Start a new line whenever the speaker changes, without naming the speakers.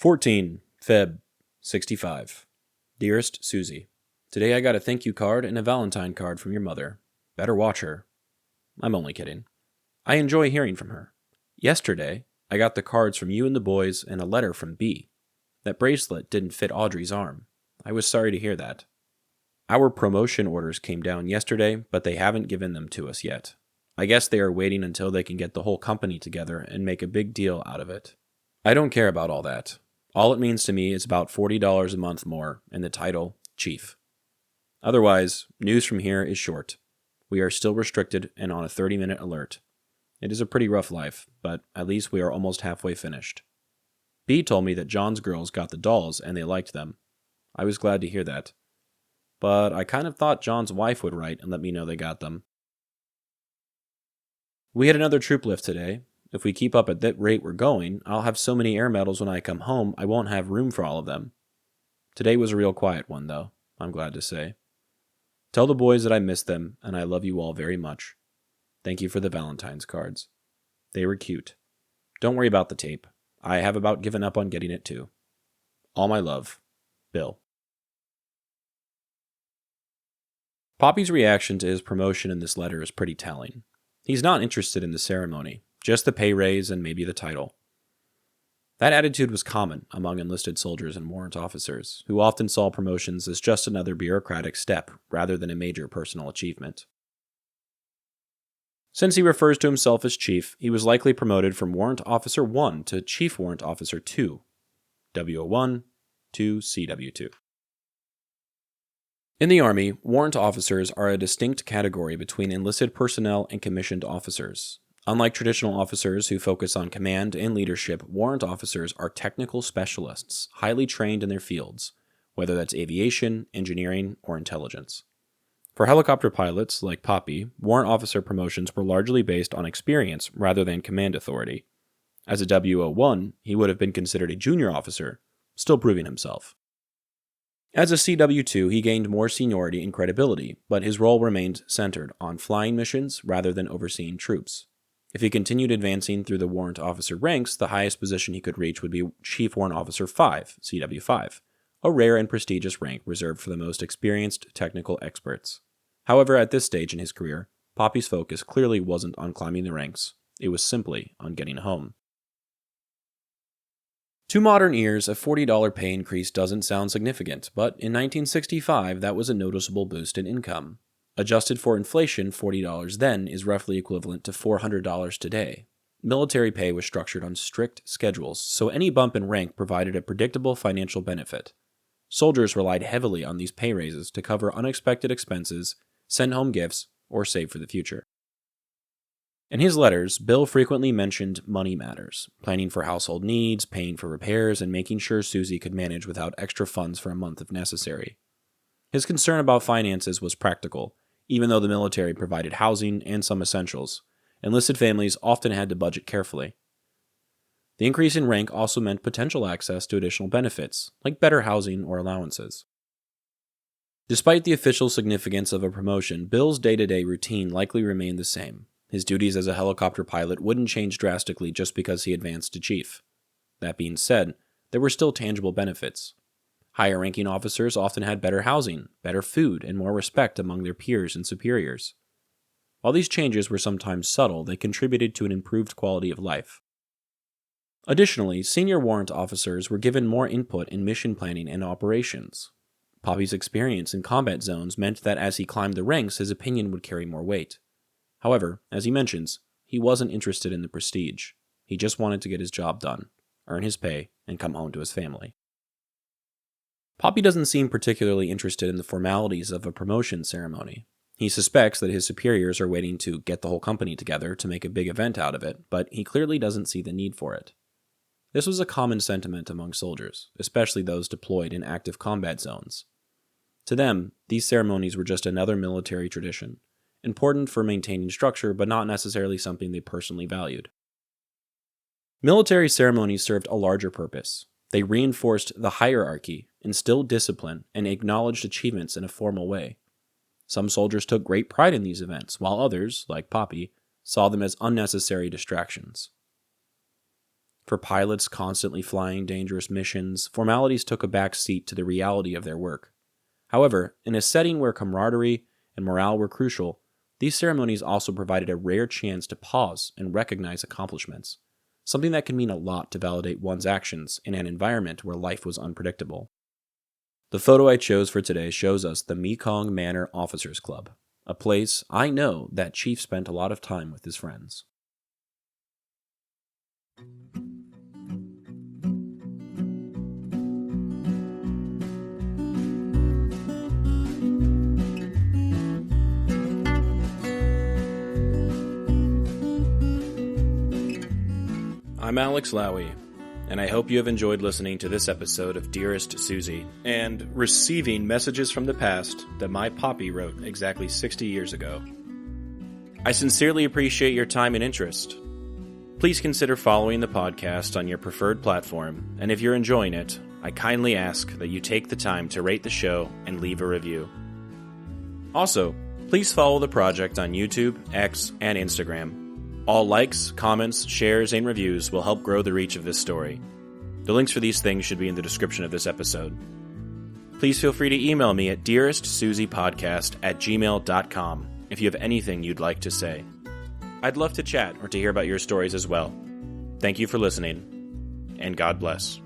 14 Feb. 65. Dearest Suzie, today I got a thank you card and a Valentine card from your mother. Better watch her. I'm only kidding. I enjoy hearing from her. Yesterday, I got the cards from you and the boys and a letter from B. That bracelet didn't fit Audrey's arm. I was sorry to hear that. Our promotion orders came down yesterday, but they haven't given them to us yet. I guess they are waiting until they can get the whole company together and make a big deal out of it. I don't care about all that. All it means to me is about $40 a month more and the title, Chief. Otherwise, news from here is short. We are still restricted and on a 30-minute alert. It is a pretty rough life, but at least we are almost halfway finished. B told me that John's girls got the dolls and they liked them. I was glad to hear that. But I kind of thought John's wife would write and let me know they got them. We had another troop lift today. If we keep up at that rate we're going, I'll have so many air medals when I come home I won't have room for all of them. Today was a real quiet one, though, I'm glad to say. Tell the boys that I miss them, and I love you all very much. Thank you for the Valentine's cards. They were cute. Don't worry about the tape. I have about given up on getting it too. All my love, Bill. Poppy's reaction to his promotion in this letter is pretty telling. He's not interested in the ceremony, just the pay raise and maybe the title. That attitude was common among enlisted soldiers and warrant officers, who often saw promotions as just another bureaucratic step rather than a major personal achievement. Since he refers to himself as Chief, he was likely promoted from Warrant Officer 1 to Chief Warrant Officer 2, WO1 to CW2. In the Army, warrant officers are a distinct category between enlisted personnel and commissioned officers. Unlike traditional officers who focus on command and leadership, warrant officers are technical specialists, highly trained in their fields, whether that's aviation, engineering, or intelligence. For helicopter pilots, like Poppy, warrant officer promotions were largely based on experience rather than command authority. As a WO1, he would have been considered a junior officer, still proving himself. As a CW2, he gained more seniority and credibility, but his role remained centered on flying missions rather than overseeing troops. If he continued advancing through the warrant officer ranks, the highest position he could reach would be Chief Warrant Officer 5, CW5, a rare and prestigious rank reserved for the most experienced technical experts. However, at this stage in his career, Poppy's focus clearly wasn't on climbing the ranks, it was simply on getting home. To modern ears, a $40 pay increase doesn't sound significant, but in 1965 that was a noticeable boost in income. Adjusted for inflation, $40 then is roughly equivalent to $400 today. Military pay was structured on strict schedules, so any bump in rank provided a predictable financial benefit. Soldiers relied heavily on these pay raises to cover unexpected expenses, send home gifts, or save for the future. In his letters, Bill frequently mentioned money matters, planning for household needs, paying for repairs, and making sure Suzie could manage without extra funds for a month if necessary. His concern about finances was practical. Even though the military provided housing and some essentials, enlisted families often had to budget carefully. The increase in rank also meant potential access to additional benefits, like better housing or allowances. Despite the official significance of a promotion, Bill's day-to-day routine likely remained the same. His duties as a helicopter pilot wouldn't change drastically just because he advanced to chief. That being said, there were still tangible benefits. Higher-ranking officers often had better housing, better food, and more respect among their peers and superiors. While these changes were sometimes subtle, they contributed to an improved quality of life. Additionally, senior warrant officers were given more input in mission planning and operations. Poppy's experience in combat zones meant that as he climbed the ranks, his opinion would carry more weight. However, as he mentions, he wasn't interested in the prestige. He just wanted to get his job done, earn his pay, and come home to his family. Poppy doesn't seem particularly interested in the formalities of a promotion ceremony. He suspects that his superiors are waiting to get the whole company together to make a big event out of it, but he clearly doesn't see the need for it. This was a common sentiment among soldiers, especially those deployed in active combat zones. To them, these ceremonies were just another military tradition, important for maintaining structure but not necessarily something they personally valued. Military ceremonies served a larger purpose. They reinforced the hierarchy, instilled discipline, and acknowledged achievements in a formal way. Some soldiers took great pride in these events, while others, like Poppy, saw them as unnecessary distractions. For pilots constantly flying dangerous missions, formalities took a back seat to the reality of their work. However, in a setting where camaraderie and morale were crucial, these ceremonies also provided a rare chance to pause and recognize accomplishments, something that can mean a lot to validate one's actions in an environment where life was unpredictable. The photo I chose for today shows us the Mekong Manor Officers Club, a place I know that Chief spent a lot of time with his friends. I'm Alex Lowy, and I hope you have enjoyed listening to this episode of Dearest Suzie, and receiving messages from the past that my poppy wrote exactly 60 years ago. I sincerely appreciate your time and interest. Please consider following the podcast on your preferred platform, and if you're enjoying it, I kindly ask that you take the time to rate the show and leave a review. Also, please follow the project on YouTube, X, and Instagram. All likes, comments, shares, and reviews will help grow the reach of this story. The links for these things should be in the description of this episode. Please feel free to email me at dearestsuziepodcast@gmail.com if you have anything you'd like to say. I'd love to chat or to hear about your stories as well. Thank you for listening, and God bless.